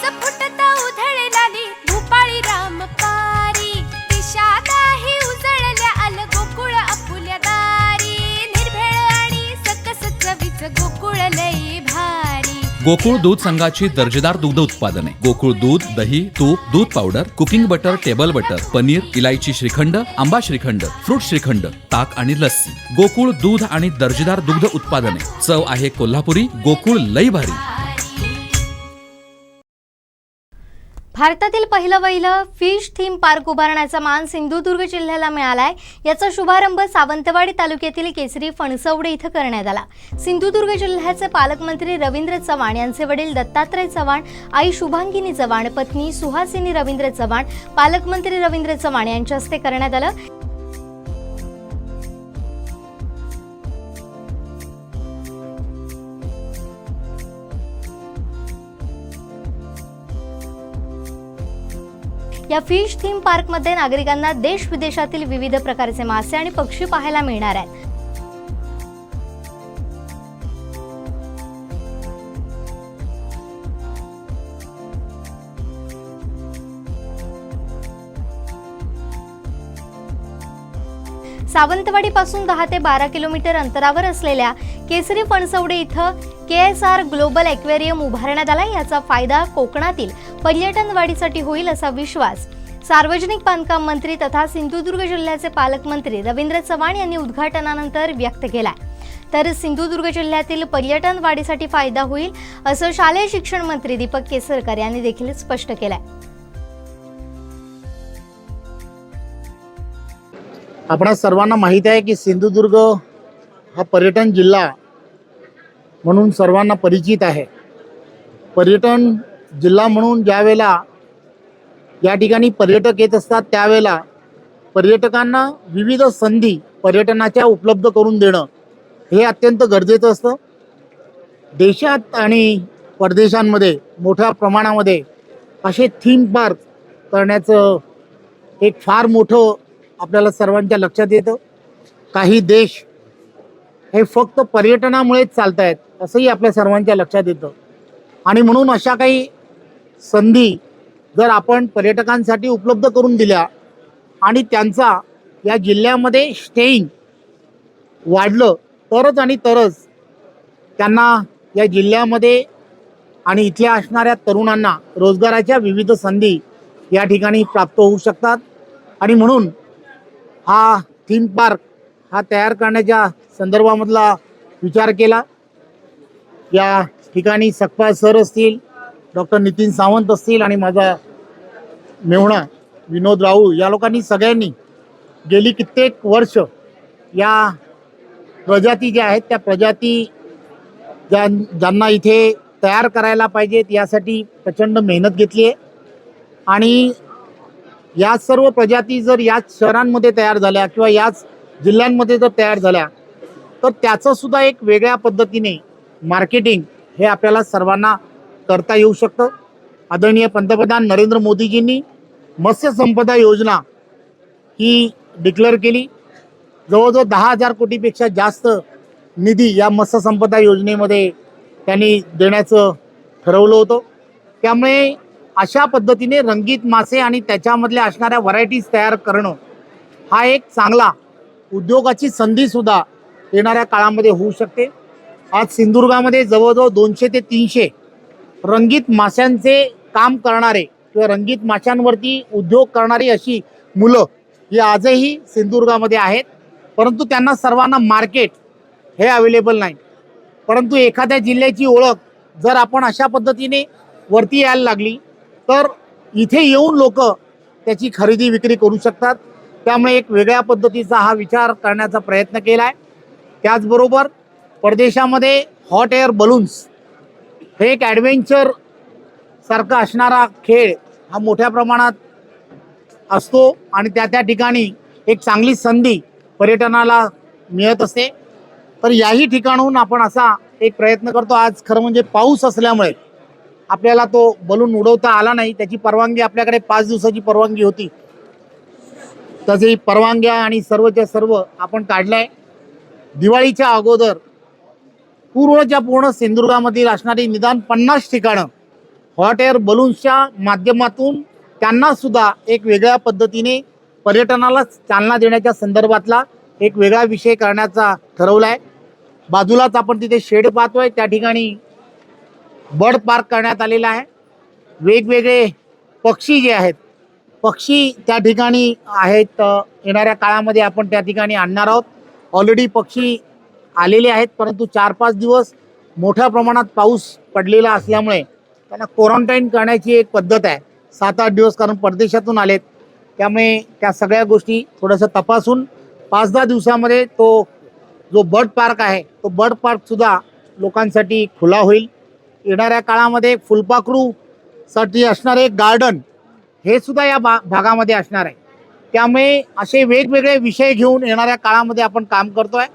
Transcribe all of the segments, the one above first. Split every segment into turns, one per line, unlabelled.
रस फुटता उधळलाली भूपाळी रामपारी दिशादाही उजळल्या आल गोकुळ आपुल्या दारी निर्भेळ आणि सकस चवीच गोकुळ लई भारी।
गोकुळ दूध संघाची दर्जेदार दुग्ध उत्पादने गोकुळ दूध, दही, तूप, दूध powder, cooking butter, table butter, paneer, इलायची श्रीखंड, आंबा श्रीखंड, फ्रूट श्रीखंड, ताक आणि लस्सी। गोकुळ दूध आणि दर्जेदार दुग्ध उत्पादने, चव आहे कोल्हापुरी, गोकुळ लई भारी।
भारतातील पहिलं फिश थीम पार्क उभारण्याचा मान सिंधुदुर्ग जिल्ह्याला मिळालाय। याचा शुभारंभ सावंतवाडी तालुक्यातील केसरी फणसवडे इथं करण्यात आला। सिंधुदुर्ग जिल्ह्याचे पालकमंत्री रवींद्र चव्हाण यांचे वडील दत्तात्रय चव्हाण, आई शुभांगिनी चव्हाण, पत्नी सुहासिनी रवींद्र चव्हाण, पालकमंत्री रवींद्र चव्हाण यांच्या हस्ते करण्यात आलं। या फिश थीम पार्कमध्ये नागरिकांना देश विदेशातील विविध प्रकारचे मासे आणि पक्षी पाहायला मिळणार आहेत। सावंतवाडी पासून 10 ते 12 किलोमीटर अंतरावर असलेल्या केसरी फणसवडे इथं KSR ग्लोबल एक्वेरियम उभारण्यात आला। याचा फायदा कोकणातील पर्यटन वाढीसाठी होईल असा विश्वास सार्वजनिक बांधकाम मंत्री तथा सिंधुदुर्ग जिल्ह्याचे पालकमंत्री रवींद्र चव्हाण यांनी उद्घाटनानंतर व्यक्त केला। तर सिंधुदुर्ग जिल्ह्यातील पर्यटन वाढीसाठी फायदा होईल असं शालेय शिक्षण मंत्री दीपक केसरकर यांनी देखील स्पष्ट केलंय।
आपणा सर्वांना माहिती आहे की सिंधुदुर्ग हा पर्यटन जिल्हा म्हणून सर्वांना परिचित आहे। पर्यटन जिल्हा म्हणून ज्यावेळेला या ठिकाणी पर्यटक येत असतात त्यावेळेला पर्यटकांना विविध संधी पर्यटनाच्या उपलब्ध करून देणं हे अत्यंत गरजेचं असतं। देशात आणि परदेशांमध्ये मोठ्या प्रमाणामध्ये असे थीम पार्क करण्याचं एक फार मोठं आपल्याला सर्वांच्या लक्षात येतं। काही देश हे फक्त पर्यटनामुळेच चालत आहेत असंही आपल्या सर्वांच्या लक्षात येतं आणि म्हणून अशा काही संधी जर आपण पर्यटकांसाठी उपलब्ध करून दिल्या आणि त्यांचा या जिल्ह्यामध्ये स्टेईंग वाढलं तरच आणि तरच त्यांना या जिल्ह्यामध्ये आणि इथल्या असणाऱ्या तरुणांना रोजगाराच्या विविध संधी या ठिकाणी प्राप्त होऊ शकतात। आणि म्हणून हा थीम पार्क हा तयार करण्याच्या संदर्भामधला विचार केला। या ठिकाणी सकपाल सर असतील, डॉक्टर नितीन सावंत असतील आणि माझा मेहुणा विनोद राऊ या लोकांनी सगळ्यांनी गेली कित्येक वर्ष या प्रजाती ज्या आहेत त्या प्रजाती ज्यांना इथे तयार करायला पाहिजेत यासाठी प्रचंड मेहनत घेतली आहे। आणि या सर्व प्रजाती जर याच शहरांमध्ये तयार झाल्या किंवा याच जिल्ह्यांमध्ये जर तयार झाल्या तर त्याचं सुद्धा एक वेगळ्या पद्धतीने मार्केटिंग हे आपल्याला सर्वांना करता येऊ शकतं। आदरणीय पंतप्रधान नरेंद्र मोदीजींनी मत्स्य संपदा योजना ही डिक्लेअर केली। जवळजवळ 10,000 कोटीपेक्षा जास्त निधी या मत्स्य संपदा योजनेमध्ये त्यांनी देण्याचं ठरवलं होतं। त्यामुळे अशा पद्धतीने रंगीत मासे आणि त्याच्यामधल्या असणाऱ्या व्हरायटीज तयार करणं हा एक चांगला उद्योगाची संधीसुद्धा येणाऱ्या काळामध्ये होऊ शकते। आज सिंधुदुर्गामध्ये जवळजवळ 200 ते 300 रंगीत माशांचे काम करणारे किंवा रंगीत माशांवरती उद्योग करणारी अशी मुलं ही आजही सिंधुदुर्गामध्ये आहेत, परंतु त्यांना सर्वांना मार्केट हे अवेलेबल नाही। परंतु एखाद्या जिल्ह्याची ओळख जर आपण अशा पद्धतीने वरती यायला लागली तर इथे येऊन लोक त्याची खरेदी विक्री करू शकतात। त्यामुळे एक वेगळ्या पद्धतीचा हा विचार करण्याचा प्रयत्न केला आहे। त्याचबरोबर परदेशामध्ये हॉट एअर बलून्स हे एक ॲडव्हेंचर सारखा असणारा खेळ हा मोठ्या प्रमाणात असतो आणि त्या ठिकाणी एक चांगली संधी पर्यटनाला मिळत असते। तर याही ठिकाणाहून आपण असा एक प्रयत्न करतो। आज खरं म्हणजे पाऊस असल्यामुळे आपल्याला तो बलून उडवता आला नाही। त्याची परवानगी आपल्याकडे 5 दिवसाची परवानगी होती, त्याची परवानग्या आणि सर्वच्या सर्व आपण काढलाय। दिवाळीच्या अगोदर पूर्णच्या पूर्ण सिंधुदुर्गामधील असणारी निदान 50 ठिकाणं हॉट एअर बलून्सच्या माध्यमातून त्यांना सुद्धा एक वेगळ्या पद्धतीने पर्यटनाला चालना देण्याच्या संदर्भातला एक वेगळा विषय करण्याचा ठरवला आहे. बाजूलाच आपण तिथे शेड पाहतोय, त्या ठिकाणी बर्ड पार्क करण्यात आलेला आहे. वेगवेगळे पक्षी जे आहेत, पक्षी त्या ठिकाणी आहेत. येणाऱ्या काळामध्ये आपण त्या ठिकाणी आणणार आहोत. ऑलरेडी पक्षी आलेले आहेत, परंतु 4-5 दिवस मोठ्या प्रमाणात पाऊस पडलेला असल्यामुळे त्यांना क्वारंटाईन करण्याची एक पद्धत आहे. 7-8 दिवस, कारण परदेशातून आलेत, त्यामुळे त्या सगळ्या गोष्टी थोडंसं तपासून 5-10 दिवसामध्ये तो जो बर्ड पार्क आहे तो बर्ड पार्कसुद्धा लोकांसाठी खुला होईल. येणाऱ्या काळामध्ये फुलपाखरूसाठी असणारे एक गार्डन हे सुद्धा या भागामध्ये असणार आहे. त्यामुळे असे वेगवेगळे विषय घेऊन येणाऱ्या काळामध्ये आपण काम करतोय.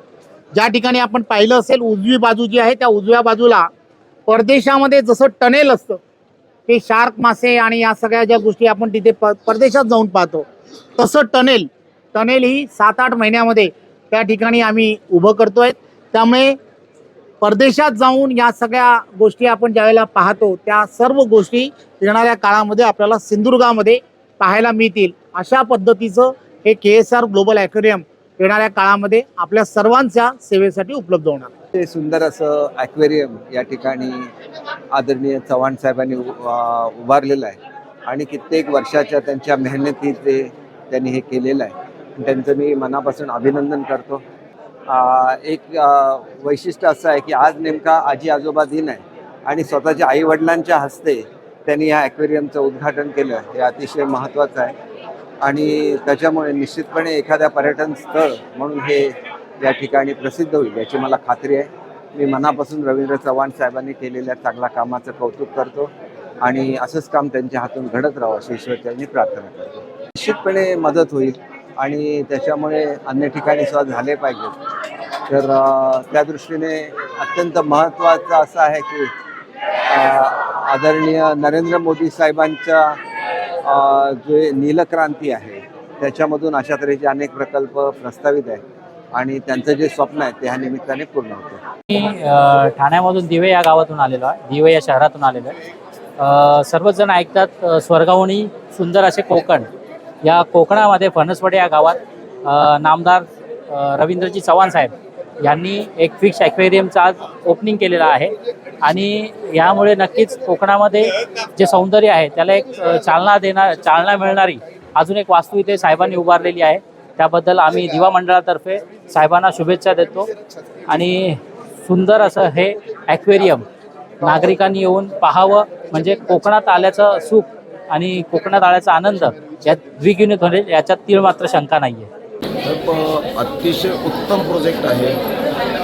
ज्या ठिकाणी आपण पाहिलं असेल, उजवी बाजू जी आहे त्या उजव्या बाजूला परदेशामध्ये जसं टनेल असतं, ते शार्क मासे आणि या सगळ्या ज्या गोष्टी आपण तिथे परदेशात जाऊन पाहतो, तसं टनेल ही 7-8 महिन्यामध्ये त्या ठिकाणी आम्ही उभं करतोय. त्यामुळे परदेशात जाऊन या सगळ्या गोष्टी आपण ज्यावेळेला पाहतो, त्या सर्व गोष्टी येणाऱ्या काळामध्ये आपल्याला सिंधुदुर्गामध्ये पाहायला मिळतील. अशा पद्धतीचं हे KSR ग्लोबल ॲक्वेरियम येणाऱ्या काळामध्ये आपल्या सर्वांच्या सेवेसाठी उपलब्ध होणार.
ते सुंदर असं ॲक्वेरियम या ठिकाणी आदरणीय चव्हाण साहेबांनी उभारलेलं आहे आणि कित्येक वर्षाच्या त्यांच्या मेहनतीचे त्यांनी हे केलेलं आहे. त्यांचं मी मनापासून अभिनंदन करतो. एक वैशिष्ट्य असं आहे की आज नेमका आजी आजोबा दिन आहे आणि स्वतःच्या आईवडिलांच्या हस्ते त्यांनी ह्या ॲक्वेरियमचं उद्घाटन केलं. हे अतिशय महत्त्वाचं आहे आणि त्याच्यामुळे निश्चितपणे एखाद्या पर्यटन स्थळ म्हणून हे या ठिकाणी प्रसिद्ध होईल याची मला खात्री आहे. मी मनापासून रवींद्र चव्हाण साहेबांनी केलेल्या चांगल्या कामाचं कौतुक करतो आणि असंच काम त्यांच्या हातून घडत राहावं अशी ईश्वरचरणी प्रार्थना करतो. निश्चितपणे मदत होईल आणि त्याच्यामुळे अन्य ठिकाणी सुद्धा झाले पाहिजेत. तर त्या दृष्टीने अत्यंत महत्त्वाचं असं आहे की आदरणीय नरेंद्र मोदी साहेबांच्या जे नीलक्रांती आहे त्याच्यामधून अशा तऱ्हेचे अनेक प्रकल्प प्रस्तावित आहेत आणि त्यांचं जे स्वप्न आहे ते ह्या निमित्ताने पूर्ण होतं.
मी ठाण्यामधून दिवे या गावातून आलेलो आहे, दिवे या शहरातून आलेलो आहे. सर्वच जण ऐकतात स्वर्गाहूनही सुंदर असे कोकण. या कोकणामध्ये फणसवाडी या गावात नामदार रवींद्रजी चव्हाण साहेब यांनी एक फिश ॲक्वेरियमचं आज ओपनिंग केलेलं आहे आणि यामुळे नक्कीच कोकणामध्ये जे सौंदर्य आहे त्याला एक चालना मिळणारी अजून एक वास्तू इथे साहेबांनी उभारलेली आहे. त्याबद्दल आम्ही दिवा मंडळातर्फे साहेबांना शुभेच्छा देतो आणि सुंदर असं हे ॲक्वेरियम नागरिकांनी येऊन पाहावं, म्हणजे कोकणात आल्याचं सुख आणि कोकणात आल्याचा आनंद यात द्विगुणित होईल याच्यात तीळ मात्र शंका नाही आहे.
अतिशय उत्तम प्रोजेक्ट आहे.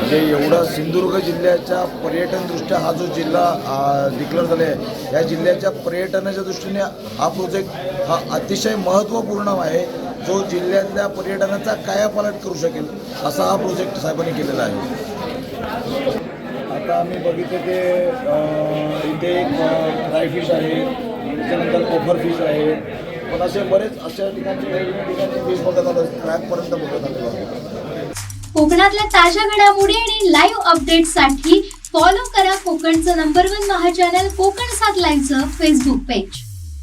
जे एवढा सिंधुदुर्ग जिल्ह्याच्या पर्यटनदृष्ट्या हा जो जिल्हा डिक्लेअर झाला आहे, या जिल्ह्याच्या पर्यटनाच्या दृष्टीने हा प्रोजेक्ट हा अतिशय महत्त्वपूर्ण आहे, जो जिल्ह्यातल्या पर्यटनाचा कायापालट करू शकेल असा हा प्रोजेक्ट साहेबांनी केलेला आहे. आता आम्ही बघितलं ते इथे एक ड्रायफिश आहे, त्याच्यानंतर कोफर फिश आहे, पण असे बरेच अशा ठिकाणी फिश बघत आलं, क्रॅकपर्यंत बघत आलं.
कोकणातल्या ताज्या घडामोडी आणि लाईव्ह अपडेट्ससाठी फॉलो करा कोकणचं नंबर 1 महा चॅनल कोकण 7 लाईव्हचं फेसबुक पेज.